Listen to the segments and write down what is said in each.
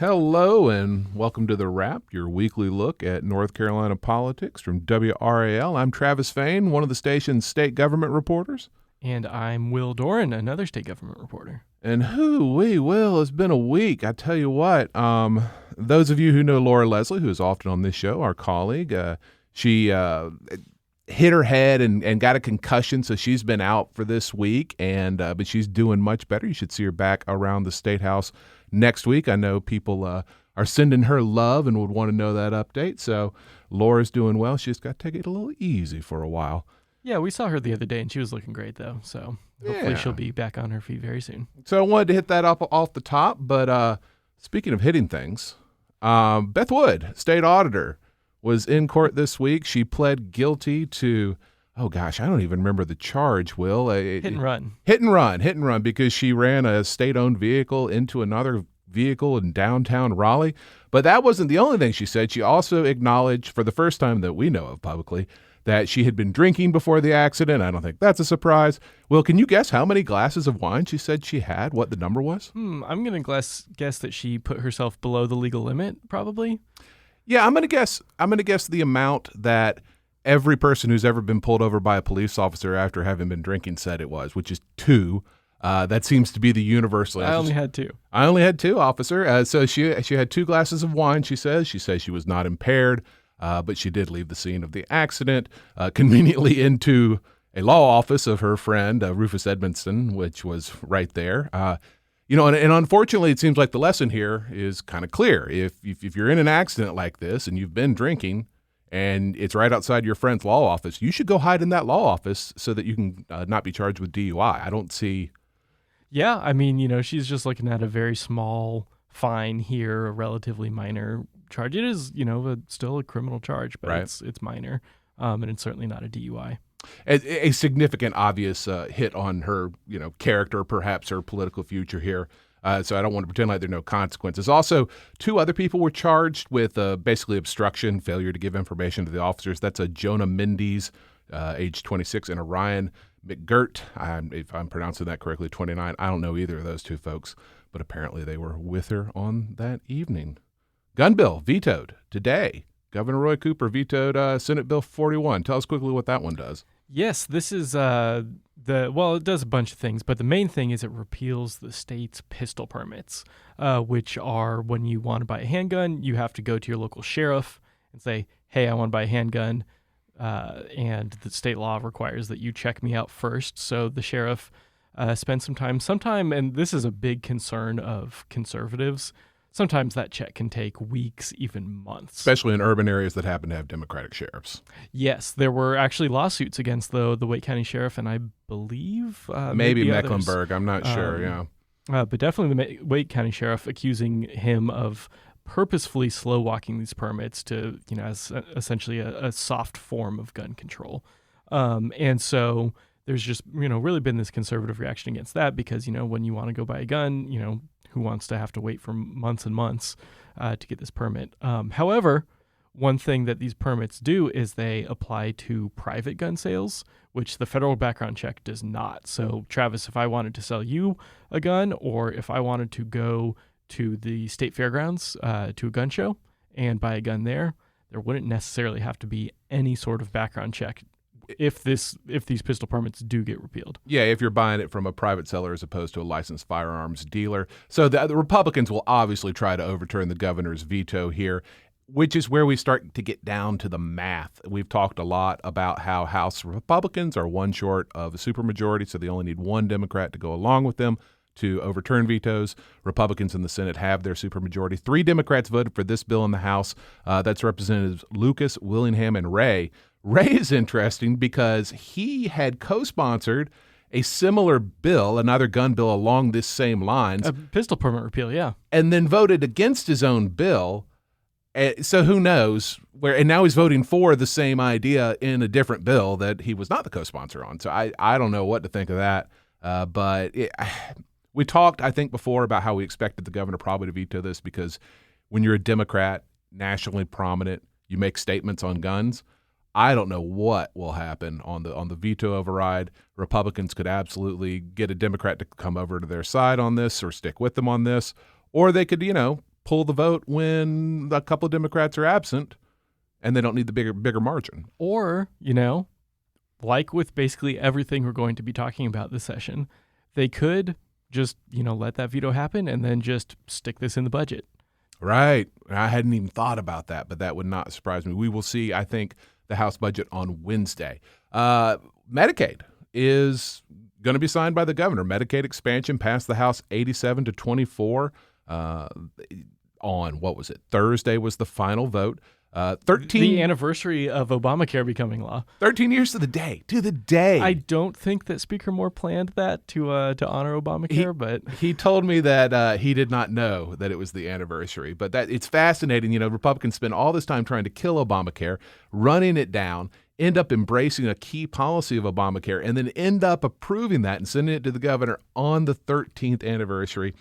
Hello and welcome to The Wrap, your weekly look at North Carolina politics from WRAL. I'm Travis Fain, one of the station's state government reporters. And I'm Will Doran, another state government reporter. And Will, it's been a week. I tell you what, those of you who know Laura Leslie, who is often on this show, our colleague, she hit her head and got a concussion, so she's been out for this week, but she's doing much better. You should see her back around the State House next week. I know people are sending her love and would want to know that update. So Laura's doing well. She's got to take it a little easy for a while. Yeah, we saw her the other day, and she was looking great, though. So hopefully she'll be back on her feet very soon. So I wanted to hit that up off the top. But speaking of hitting things, Beth Wood, state auditor, was in court this week. She pled guilty to, I don't even remember the charge, Will. Hit and run. Hit and run, because she ran a state-owned vehicle into another vehicle in downtown Raleigh. But that wasn't the only thing she said. She also acknowledged, for the first time that we know of publicly, that she had been drinking before the accident. I don't think that's a surprise. Will, can you guess how many glasses of wine she said she had, what the number was? I'm going to guess that she put herself below the legal limit, probably. Yeah, I'm going to guess the amount that every person who's ever been pulled over by a police officer after having been drinking said it was, which is 2. That seems to be the universal answer. I only had 2. I only had 2, officer. So she had 2 glasses of wine, she says. She says she was not impaired, but she did leave the scene of the accident conveniently into a law office of her friend, Rufus Edmondson, which was right there. And unfortunately, it seems like the lesson here is kind of clear. If you're in an accident like this and you've been drinking and it's right outside your friend's law office, you should go hide in that law office so that you can not be charged with DUI. I don't see. Yeah, she's just looking at a very small fine here, a relatively minor charge. It is, still a criminal charge, but right. It's minor, and it's certainly not a DUI. A significant, obvious hit on her, character, perhaps her political future here. So I don't want to pretend like there are no consequences. Also, 2 other people were charged with basically obstruction, failure to give information to the officers. That's a Jonah Mendes, age 26, and a Ryan McGirt, if I'm pronouncing that correctly, 29. I don't know either of those 2 folks, but apparently they were with her on that evening. Gun bill vetoed today. Governor Roy Cooper vetoed Senate Bill 41. Tell us quickly what that one does. Yes, this is it does a bunch of things, but the main thing is it repeals the state's pistol permits, which are when you want to buy a handgun, you have to go to your local sheriff and say, hey, I want to buy a handgun, and the state law requires that you check me out first. So the sheriff spends some time, and this is a big concern of conservatives, sometimes that check can take weeks, even months. Especially in urban areas that happen to have Democratic sheriffs. Yes, there were actually lawsuits against the Wake County Sheriff, and I believe maybe Mecklenburg. I'm not sure, yeah. But definitely the Wake County Sheriff accusing him of purposefully slow walking these permits to, as essentially a soft form of gun control. And so there's just, really been this conservative reaction against that because, when you want to go buy a gun, who wants to have to wait for months and months to get this permit? However, one thing that these permits do is they apply to private gun sales, which the federal background check does not. So, Travis, if I wanted to sell you a gun, or if I wanted to go to the state fairgrounds to a gun show and buy a gun there wouldn't necessarily have to be any sort of background check if these pistol permits do get repealed. Yeah, if you're buying it from a private seller as opposed to a licensed firearms dealer. So the Republicans will obviously try to overturn the governor's veto here, which is where we start to get down to the math. We've talked a lot about how House Republicans are one short of a supermajority, so they only need 1 Democrat to go along with them to overturn vetoes. Republicans in the Senate have their supermajority. 3 Democrats voted for this bill in the House. That's Representatives Lucas, Willingham, and Ray. Ray is interesting because he had co-sponsored a similar bill, another gun bill along this same lines. A pistol permit repeal, yeah. And then voted against his own bill. So who knows where? And now he's voting for the same idea in a different bill that he was not the co-sponsor on. So I don't know what to think of that. We talked, I think, before about how we expected the governor probably to veto this because when you're a Democrat, nationally prominent, you make statements on guns. I don't know what will happen on the veto override. Republicans could absolutely get a Democrat to come over to their side on this or stick with them on this, or they could, pull the vote when a couple of Democrats are absent and they don't need the bigger margin. Or, like with basically everything we're going to be talking about this session, they could just, let that veto happen and then just stick this in the budget. Right. I hadn't even thought about that, but that would not surprise me. We will see, I think, the House budget on Wednesday. Medicaid is going to be signed by the governor. Medicaid expansion passed the House 87-24 on, what was it? Thursday was the final vote. 13 The anniversary of Obamacare becoming law. 13 years to the day. I don't think that Speaker Moore planned that to honor Obamacare, but he told me that he did not know that it was the anniversary. But that it's fascinating. Republicans spend all this time trying to kill Obamacare, running it down, end up embracing a key policy of Obamacare, and then end up approving that and sending it to the governor on the 13th anniversary.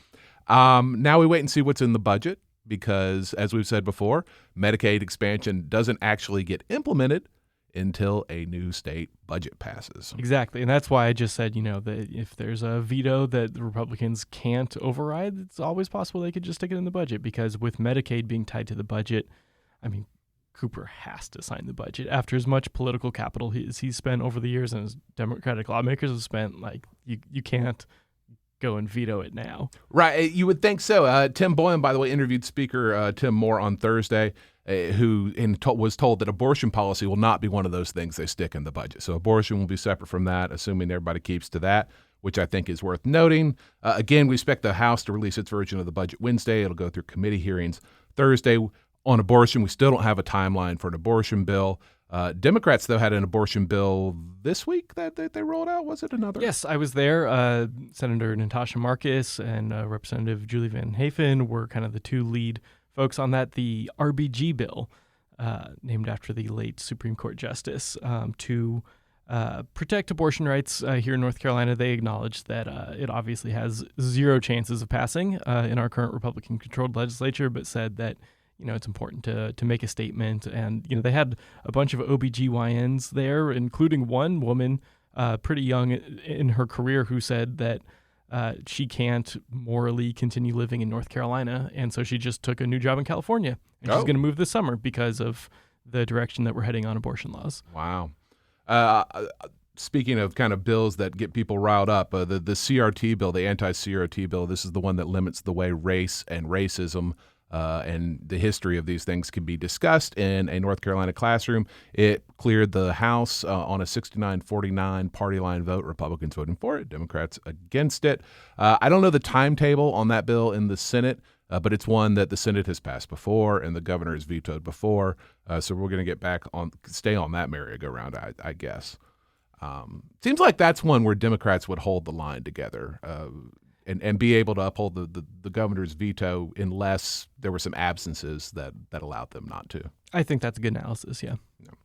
Now we wait and see what's in the budget. Because, as we've said before, Medicaid expansion doesn't actually get implemented until a new state budget passes. Exactly. And that's why I just said, that if there's a veto that the Republicans can't override, it's always possible they could just stick it in the budget. Because with Medicaid being tied to the budget, Cooper has to sign the budget. After as much political capital he's spent over the years and as Democratic lawmakers have spent, you can't go and veto it now. Right. You would think so. Tim Boylan, by the way, interviewed Speaker Tim Moore on Thursday, who was told that abortion policy will not be one of those things they stick in the budget. So abortion will be separate from that, assuming everybody keeps to that, which I think is worth noting. Again, we expect the House to release its version of the budget Wednesday. It'll go through committee hearings Thursday. On abortion, we still don't have a timeline for an abortion bill. Democrats, though, had an abortion bill this week that they rolled out. Was it another? Yes, I was there. Senator Natasha Marcus and Representative Julie Van Hafen were kind of the two lead folks on that. The RBG bill, named after the late Supreme Court Justice, to protect abortion rights here in North Carolina. They acknowledged that it obviously has zero chances of passing in our current Republican-controlled legislature, but said that it's important to make a statement. And, they had a bunch of OBGYNs there, including one woman pretty young in her career who said that she can't morally continue living in North Carolina. And so she just took a new job in California. And she's going to move this summer because of the direction that we're heading on abortion laws. Wow. Speaking of kind of bills that get people riled up, the CRT bill, the anti-CRT bill, this is the one that limits the way race and racism and the history of these things can be discussed in a North Carolina classroom. It cleared the House on a 69-49 party line vote. Republicans voting for it, Democrats against it. I don't know the timetable on that bill in the Senate, but it's one that the Senate has passed before and the governor has vetoed before. So we're going to stay on that merry-go-round, I guess. Seems like that's one where Democrats would hold the line together. And be able to uphold the governor's veto unless there were some absences that allowed them not to. I think that's a good analysis, yeah.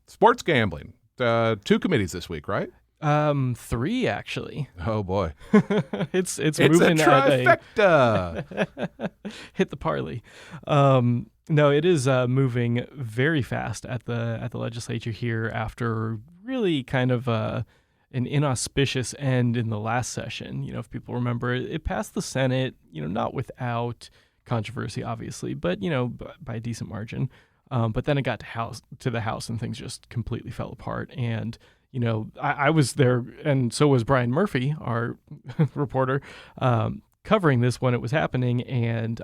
Sports gambling. 2 committees this week, right? 3, actually. Oh, boy. It's a moving trifecta. Hit the parlay. No, it is moving very fast at the legislature here after really kind of an inauspicious end in the last session. If people remember, it passed the Senate, not without controversy, obviously, but, by a decent margin. But then it got to the House and things just completely fell apart. And, I was there, and so was Brian Murphy, our reporter, covering this when it was happening. And,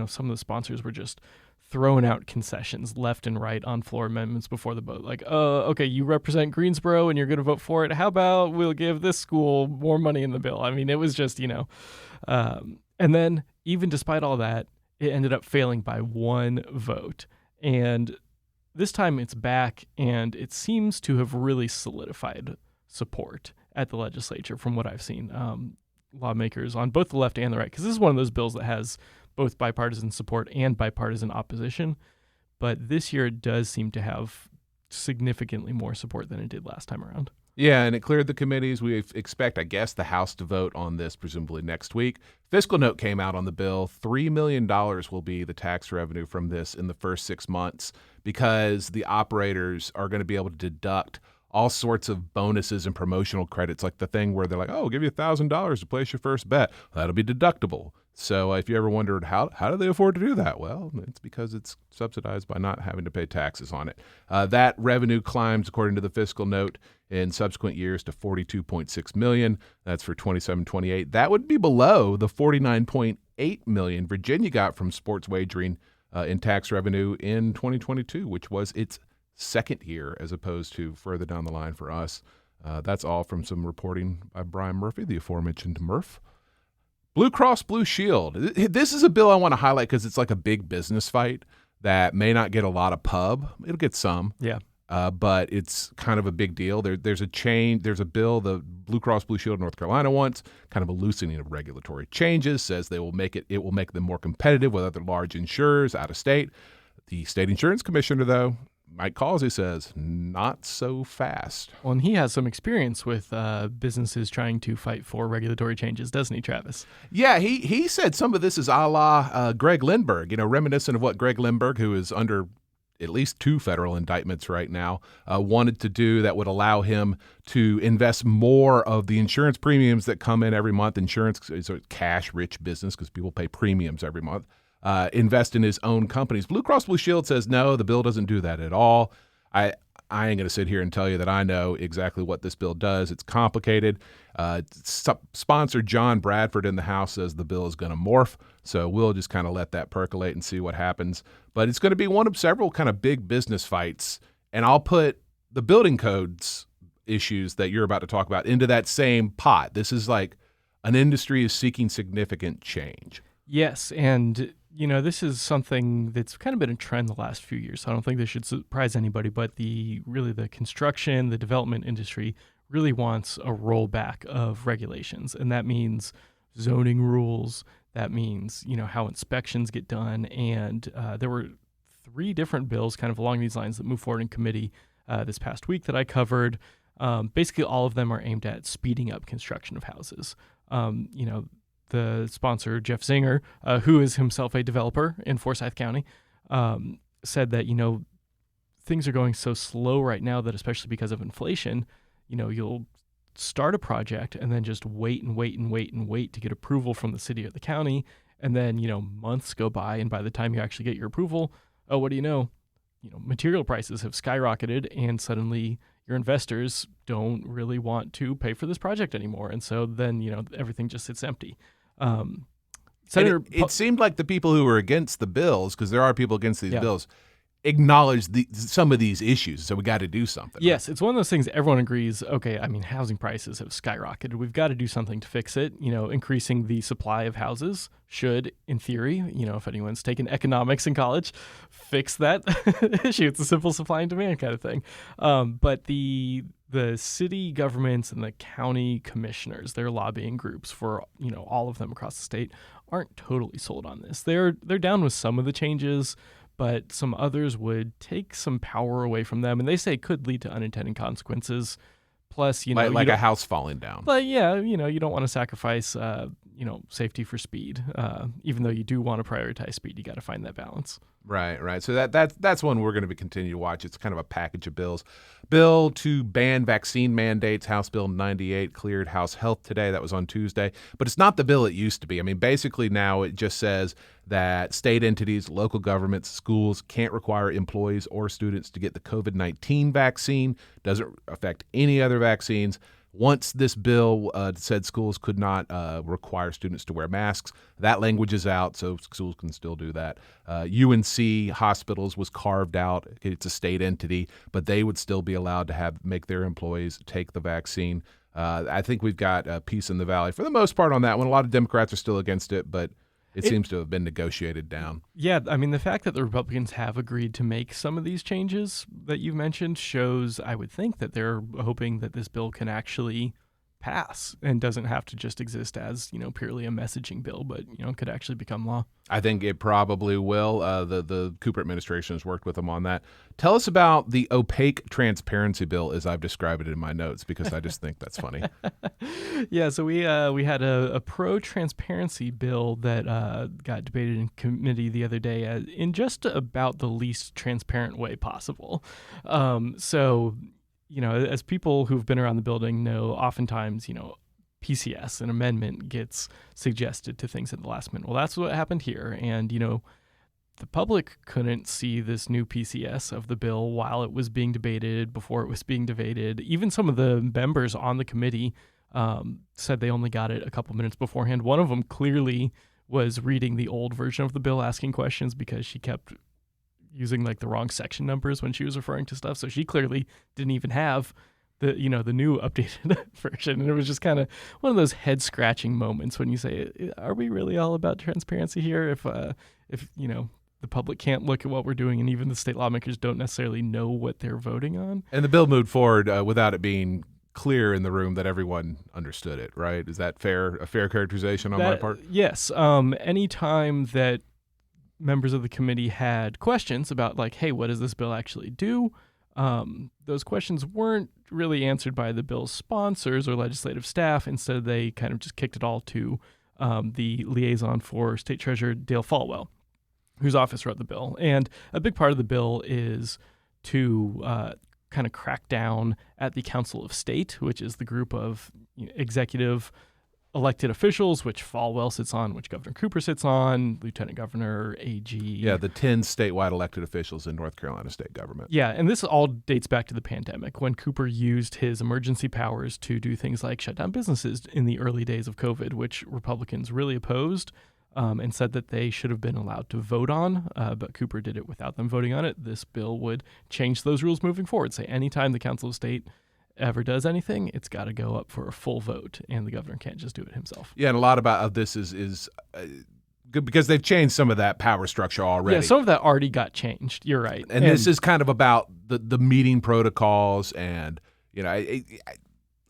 some of the sponsors were just throwing out concessions left and right on floor amendments before the vote. Like, okay, you represent Greensboro and you're going to vote for it. How about we'll give this school more money in the bill? It was just, and then even despite all that, it ended up failing by 1 vote. And this time it's back, and it seems to have really solidified support at the legislature from what I've seen. Lawmakers on both the left and the right, because this is one of those bills that has both bipartisan support and bipartisan opposition. But this year it does seem to have significantly more support than it did last time around. Yeah, and it cleared the committees. We expect, I guess, the House to vote on this presumably next week. Fiscal note came out on the bill. $3 million will be the tax revenue from this in the first 6 months because the operators are going to be able to deduct all sorts of bonuses and promotional credits, like the thing where they're like, oh, we'll give you $1,000 to place your first bet. That'll be deductible. So if you ever wondered how do they afford to do that, well, it's because it's subsidized by not having to pay taxes on it. That revenue climbs, according to the fiscal note, in subsequent years to $42.6 million. That's for 27-28. That would be below the $49.8 million Virginia got from sports wagering in tax revenue in 2022, which was its second year as opposed to further down the line for us. That's all from some reporting by Brian Murphy, the aforementioned Murph. Blue Cross Blue Shield. This is a bill I want to highlight because it's like a big business fight that may not get a lot of pub. It'll get some. Yeah. But it's kind of a big deal. There's a bill the Blue Cross Blue Shield of North Carolina wants, kind of a loosening of regulatory changes, says it will make them more competitive with other large insurers out of state. The state insurance commissioner, though, Mike Causey, says not so fast. Well, and he has some experience with businesses trying to fight for regulatory changes, doesn't he, Travis? Yeah, he said some of this is a la Greg Lindbergh, reminiscent of what Greg Lindbergh, who is under at least 2 federal indictments right now, wanted to do that would allow him to invest more of the insurance premiums that come in every month. Insurance is a cash-rich business because people pay premiums every month. Invest in his own companies. Blue Cross Blue Shield says no, the bill doesn't do that at all. I ain't going to sit here and tell you that I know exactly what this bill does. It's complicated. Sponsor John Bradford in the House says the bill is going to morph, so we'll just kind of let that percolate and see what happens. But it's going to be one of several kind of big business fights, and I'll put the building codes issues that you're about to talk about into that same pot. This is like an industry is seeking significant change. Yes, and this is something that's kind of been a trend the last few years. So I don't think this should surprise anybody, but the construction, the development industry really wants a rollback of regulations. And that means zoning rules. That means, how inspections get done. And there were 3 different bills kind of along these lines that moved forward in committee this past week that I covered. Basically, all of them are aimed at speeding up construction of houses. The sponsor, Jeff Zinger, who is himself a developer in Forsyth County, said that, things are going so slow right now that especially because of inflation, you'll start a project and then just wait to get approval from the city or the county. And then, months go by. And by the time you actually get your approval, what do you know? Material prices have skyrocketed and suddenly your investors don't really want to pay for this project anymore. And so then, everything just sits empty. Senator, it seemed like the people who were against the bills, because there are people against these bills, acknowledge some of these issues. So we got to do something. Yes, right? It's one of those things everyone agrees, okay, housing prices have skyrocketed. We've got to do something to fix it. Increasing the supply of houses should, in theory, if anyone's taken economics in college, fix that issue. It's a simple supply and demand kind of thing. But the city governments and the county commissioners, their lobbying groups for, all of them across the state, aren't totally sold on this. They're down with some of the changes, but some others would take some power away from them, and they say it could lead to unintended consequences. Plus, like a house falling down. But yeah, you don't want to sacrifice, safety for speed. Even though you do want to prioritize speed, you got to find that balance. Right. So that's one we're going to continue to watch. It's kind of a package of bills. Bill to ban vaccine mandates, House Bill 98, cleared House Health today. That was on Tuesday. But it's not the bill it used to be. Basically now it just says that state entities, local governments, schools can't require employees or students to get the COVID-19 vaccine. Doesn't affect any other vaccines. Once this bill said schools could not require students to wear masks, that language is out, so schools can still do that. UNC hospitals was carved out. It's a state entity, but they would still be allowed to make their employees take the vaccine. I think we've got peace in the valley for the most part on that one. A lot of Democrats are still against it, but it seems to have been negotiated down. Yeah, the fact that the Republicans have agreed to make some of these changes that you've mentioned shows, I would think, that they're hoping that this bill can actually pass and doesn't have to just exist as, purely a messaging bill, but, could actually become law. I think it probably will. The Cooper administration has worked with them on that. Tell us about the opaque transparency bill, as I've described it in my notes, because I just think that's funny. Yeah, so we had a pro-transparency bill that got debated in committee the other day in just about the least transparent way possible. So, as people who've been around the building know, oftentimes, PCS, an amendment, gets suggested to things at the last minute. Well, that's what happened here. And, the public couldn't see this new PCS of the bill while it was being debated, before it was being debated. Even some of the members on the committee said they only got it a couple minutes beforehand. One of them clearly was reading the old version of the bill, asking questions because she kept using like the wrong section numbers when she was referring to stuff. So she clearly didn't even have the new updated version. And it was just kind of one of those head scratching moments when you say, are we really all about transparency here? If the public can't look at what we're doing, and even the state lawmakers don't necessarily know what they're voting on. And the bill moved forward without it being clear in the room that everyone understood it, right? Is that a fair characterization on my part? Yes. Anytime that members of the committee had questions about like, hey, what does this bill actually do? Those questions weren't really answered by the bill's sponsors or legislative staff. Instead, they kind of just kicked it all to the liaison for State Treasurer Dale Falwell, whose office wrote the bill. And a big part of the bill is to kind of crack down at the Council of State, which is the group of executive elected officials, which Falwell sits on, which Governor Cooper sits on, Lieutenant Governor, AG. Yeah, the 10 statewide elected officials in North Carolina state government. Yeah, and this all dates back to the pandemic, when Cooper used his emergency powers to do things like shut down businesses in the early days of COVID, which Republicans really opposed. And said that they should have been allowed to vote on, but Cooper did it without them voting on it. This bill would change those rules moving forward. Say anytime the Council of State ever does anything, it's got to go up for a full vote, and the governor can't just do it himself. Yeah, and a lot of this is good because they've changed some of that power structure already. Yeah, some of that already got changed. You're right. And this is kind of about the meeting protocols, and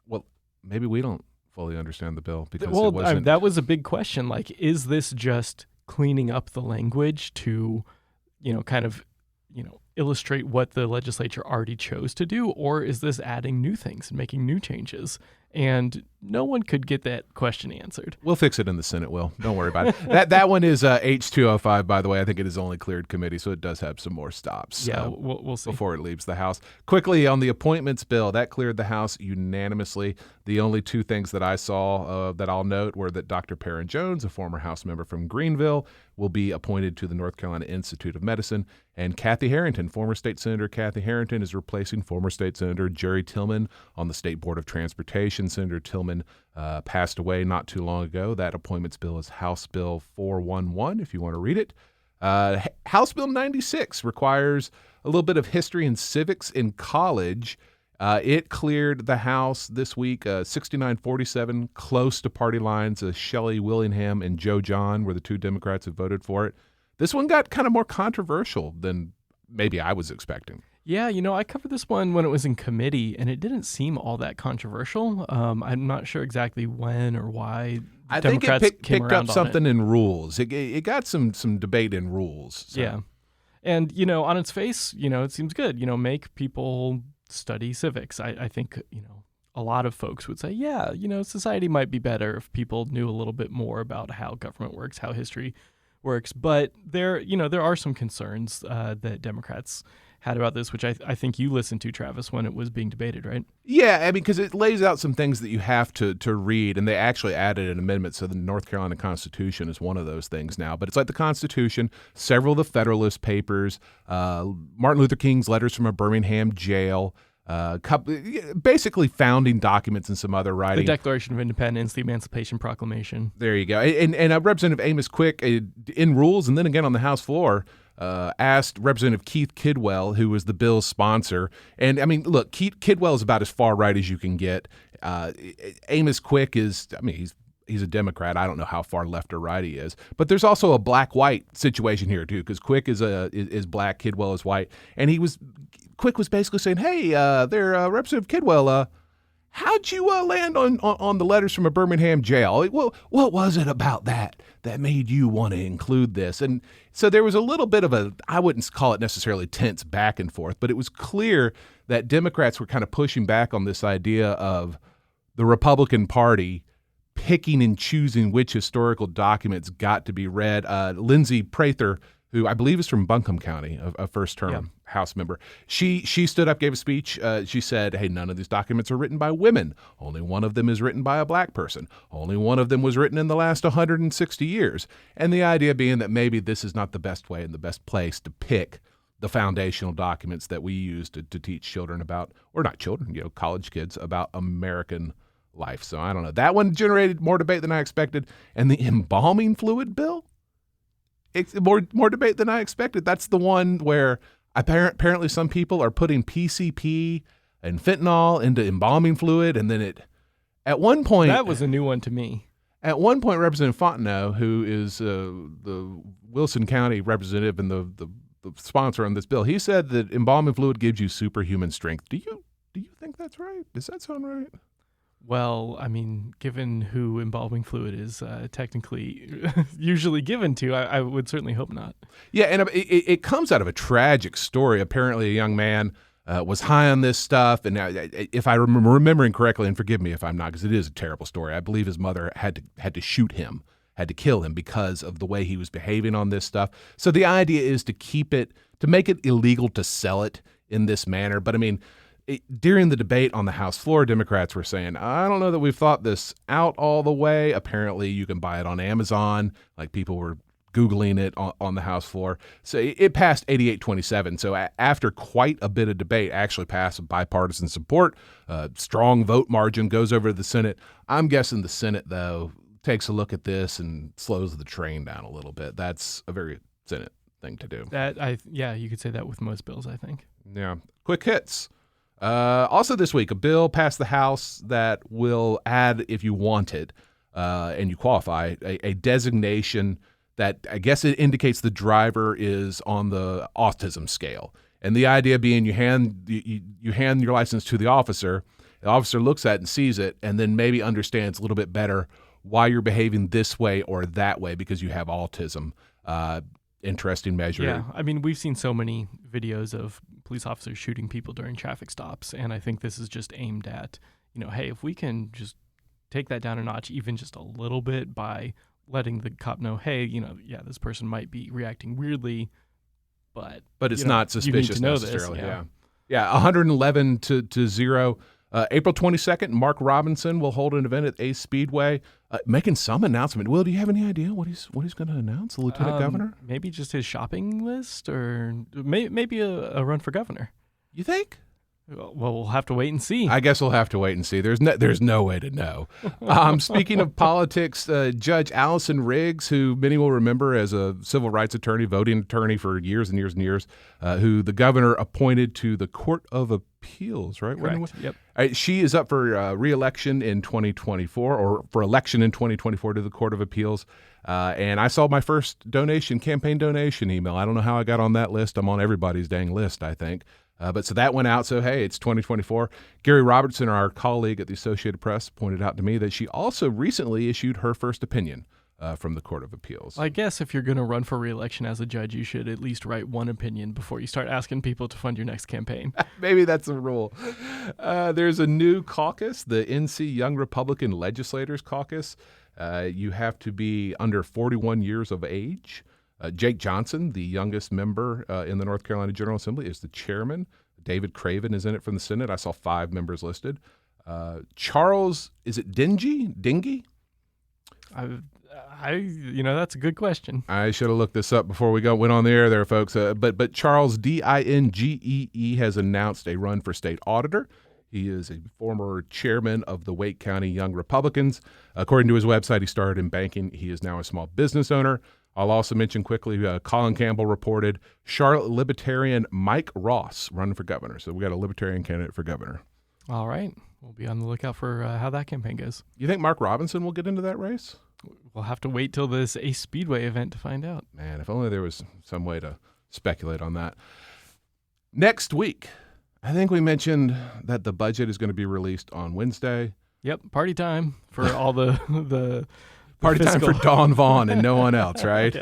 well, maybe we don't fully understand the bill because it wasn't. That was a big question. Like, is this just cleaning up the language to, illustrate what the legislature already chose to do, or is this adding new things and making new changes? And no one could get that question answered. We'll fix it in the Senate, Will. Don't worry about it. That one is H205, by the way. I think it is only cleared committee, so it does have some more stops. Yeah, we'll see. Before it leaves the House. Quickly, on the appointments bill, that cleared the House unanimously. The only two things that I saw that I'll note were that Dr. Perrin Jones, a former House member from Greenville, will be appointed to the North Carolina Institute of Medicine. And Kathy Harrington, former State Senator Kathy Harrington, is replacing former State Senator Jerry Tillman on the State Board of Transportation. Senator Tillman passed away not too long ago. That appointments bill is House Bill 411, if you want to read it. House Bill 96 requires a little bit of history and civics in college. It cleared the House this week, 69-47, close to party lines. Shelley Willingham and Joe John were the two Democrats who voted for it. This one got kind of more controversial than maybe I was expecting. Yeah, I covered this one when it was in committee, and it didn't seem all that controversial. I'm not sure exactly when or why I Democrats think it came picked around up something on it. in rules. It got some debate in rules. So. Yeah. And, on its face, it seems good. Make people study civics. I think, a lot of folks would say, yeah, society might be better if people knew a little bit more about how government works, how history works. But there are some concerns that Democrats had about this, which I think you listened to, Travis, when it was being debated, right? Yeah, because it lays out some things that you have to read, and they actually added an amendment, so the North Carolina Constitution is one of those things now. But it's like the Constitution, several of the Federalist Papers, Martin Luther King's letters from a Birmingham jail, basically founding documents and some other writing. The Declaration of Independence, the Emancipation Proclamation. There you go. And Representative Amos Quick, in rules and then again on the House floor, asked Representative Keith Kidwell, who was the bill's sponsor. And, look, Kidwell is about as far right as you can get. Amos Quick is, he's a Democrat. I don't know how far left or right he is. But there's also a black-white situation here, too, because Quick is black, Kidwell is white. And Quick was basically saying, hey, Representative Kidwell, how'd you land on the letters from a Birmingham jail? Well, what was it about that made you want to include this? And so there was a little bit of I wouldn't call it necessarily tense back and forth, but it was clear that Democrats were kind of pushing back on this idea of the Republican Party picking and choosing which historical documents got to be read. Lindsay Prather, who I believe is from Buncombe County, a first-term House member. She stood up, gave a speech. She said, hey, none of these documents are written by women. Only one of them is written by a black person. Only one of them was written in the last 160 years. And the idea being that maybe this is not the best way and the best place to pick the foundational documents that we use to teach children about, or not children, college kids about American life. So I don't know. That one generated more debate than I expected. And the embalming fluid bill? It's more debate than I expected. That's the one where apparently some people are putting PCP and fentanyl into embalming fluid, and then at one point... That was a new one to me. At one point, Representative Fontenot, who is the Wilson County representative and the sponsor on this bill, he said that embalming fluid gives you superhuman strength. Do you think that's right? Does that sound right? Well, I mean, given who embalming fluid is technically usually given to, I would certainly hope not. Yeah, and it comes out of a tragic story. Apparently, a young man was high on this stuff, and if I remember remembering correctly, and forgive me if I'm not, because it is a terrible story, I believe his mother had to shoot him, had to kill him because of the way he was behaving on this stuff. So the idea is to make it illegal to sell it in this manner. But I mean, during the debate on the House floor, Democrats were saying, I don't know that we've thought this out all the way. Apparently, you can buy it on Amazon. Like, people were Googling it on the House floor. So it passed 88-27. So after quite a bit of debate, actually passed with bipartisan support. Strong vote margin, goes over to the Senate. I'm guessing the Senate, though, takes a look at this and slows the train down a little bit. That's a very Senate thing to do. You could say that with most bills, I think. Yeah. Quick hits. Also this week, a bill passed the House that will add, if you want it, and you qualify, a designation that I guess it indicates the driver is on the autism scale. And the idea being you hand your license to the officer looks at it and sees it, and then maybe understands a little bit better why you're behaving this way or that way because you have autism. Interesting measure. Yeah, I mean, we've seen so many videos of police officers shooting people during traffic stops, and I think this is just aimed at, hey, if we can just take that down a notch even just a little bit by letting the cop know, hey, this person might be reacting weirdly, but it's not suspicious necessarily. This, yeah. 111 to 0. April 22nd, Mark Robinson will hold an event at Ace Speedway, making some announcement. Will, do you have any idea what he's going to announce, the lieutenant governor? Maybe just his shopping list, or maybe a run for governor. You think? Well, we'll have to wait and see. I guess we'll have to wait and see. There's no way to know. Speaking of politics, Judge Allison Riggs, who many will remember as a civil rights attorney, voting attorney for years and years and years, who the governor appointed to the Court of Appeals, right? Correct. Yep. She is up for re-election in 2024, or for election in 2024 to the Court of Appeals. And I saw my first campaign donation email. I don't know how I got on that list. I'm on everybody's dang list, I think. But so that went out. So, hey, it's 2024. Gary Robertson, our colleague at the Associated Press, pointed out to me that she also recently issued her first opinion from the Court of Appeals. I guess if you're going to run for re-election as a judge, you should at least write one opinion before you start asking people to fund your next campaign. Maybe that's a rule. There's a new caucus, the NC Young Republican Legislators Caucus. You have to be under 41 years of age. Jake Johnson, the youngest member in the North Carolina General Assembly, is the chairman. David Craven is in it from the Senate. I saw 5 members listed. Charles, is it Dingy? That's a good question. I should have looked this up before we went on the air there, folks. But Charles Dingee has announced a run for state auditor. He is a former chairman of the Wake County Young Republicans. According to his website, he started in banking. He is now a small business owner. I'll also mention quickly, Colin Campbell reported Charlotte Libertarian Mike Ross running for governor. So we got a Libertarian candidate for governor. All right. We'll be on the lookout for how that campaign goes. You think Mark Robinson will get into that race? We'll have to wait till this Ace Speedway event to find out. Man, if only there was some way to speculate on that. Next week, I think we mentioned that the budget is going to be released on Wednesday. Yep, party time for all the party time for Dawn Vaughn and no one else, right?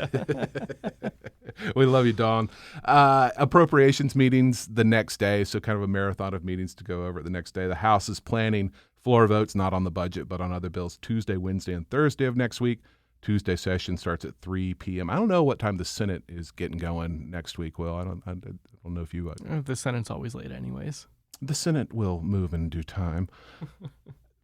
We love you, Dawn. Appropriations meetings the next day, so kind of a marathon of meetings to go over it the next day. The House is planning floor votes, not on the budget, but on other bills, Tuesday, Wednesday, and Thursday of next week. Tuesday session starts at 3 p.m. I don't know what time the Senate is getting going next week, Will. I don't know if you... The Senate's always late anyways. The Senate will move in due time.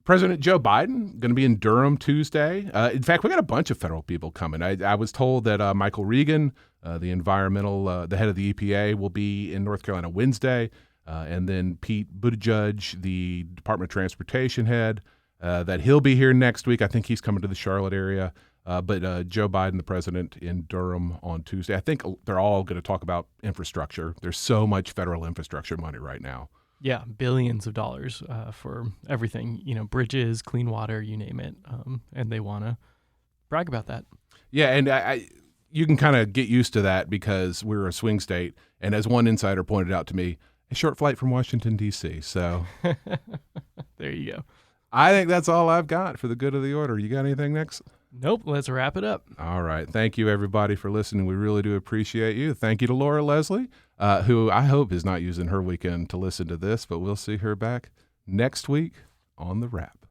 President Joe Biden going to be in Durham Tuesday. In fact, we got a bunch of federal people coming. I was told that Michael Regan, the head of the EPA, will be in North Carolina Wednesday. And then Pete Buttigieg, the Department of Transportation head, that he'll be here next week. I think he's coming to the Charlotte area. But Joe Biden, the president, in Durham on Tuesday. I think they're all going to talk about infrastructure. There's so much federal infrastructure money right now. Yeah, billions of dollars for everything, bridges, clean water, you name it. And they want to brag about that. Yeah, and you can kind of get used to that because we're a swing state. And as one insider pointed out to me, a short flight from Washington, D.C. So there you go. I think that's all I've got for the good of the order. You got anything next? Nope. Let's wrap it up. All right. Thank you, everybody, for listening. We really do appreciate you. Thank you to Laura Leslie, who I hope is not using her weekend to listen to this, but we'll see her back next week on The Wrap.